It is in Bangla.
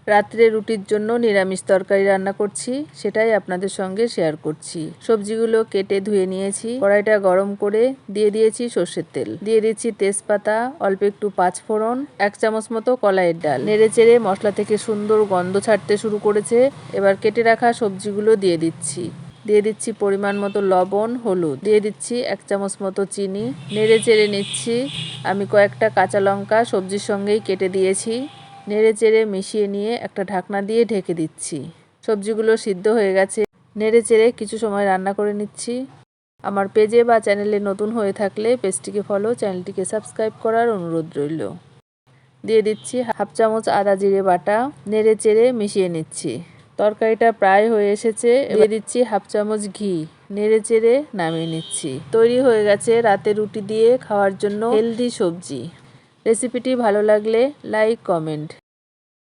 রাত্রে রুটির জন্য নিরামিষ তরকারি রান্না করছি, সেটাই আপনাদের সঙ্গে শেয়ার করছি। সবজিগুলো কেটে ধুয়ে নিয়েছি, কড়াইটা গরম করে দিয়ে দিয়েছি সর্ষের তেল, দিয়ে দিচ্ছি তেজপাতা, অল্প একটু পাঁচফোড়ন, 1 চামচ মতো কলাইয়ের ডাল। নেড়ে চেড়ে মশলা থেকে সুন্দর গন্ধ ছাড়তে শুরু করেছে। এবার কেটে রাখা সবজিগুলো দিয়ে দিচ্ছি। দিয়ে দিচ্ছি পরিমাণ মতো লবণ, হলুদ, দিয়ে দিচ্ছি 1 চামচ মতো চিনি। নেড়ে চেড়ে নিচ্ছি। আমি কয়েকটা কাঁচা লঙ্কা সবজির সঙ্গেই কেটে দিয়েছি। নেড়ে চেড়ে মিশিয়ে নিয়ে একটা ঢাকনা দিয়ে ঢেকে দিচ্ছি। সবজিগুলো সিদ্ধ হয়ে গেছে। নেড়ে চেড়ে কিছু সময় রান্না করে নিচ্ছি। আমার পেজে বা চ্যানেলে নতুন হয়ে থাকলে পেজটিকে ফলো, চ্যানেলটিকে সাবস্ক্রাইব করার অনুরোধ রইল। দিয়ে দিচ্ছি 1/2 চামচ আদা জিরে বাটা। নেড়ে চেড়ে মিশিয়ে নিচ্ছি। তরকারিটা প্রায় হয়ে এসেছে। দিয়ে দিচ্ছি 1/2 চামচ ঘি। নেড়ে চেড়ে নামিয়ে নিচ্ছি। তৈরি হয়ে গেছে রাতে রুটি দিয়ে খাওয়ার জন্য হেলদি সবজি। রেসিপিটি ভালো লাগলে লাইক, কমেন্ট।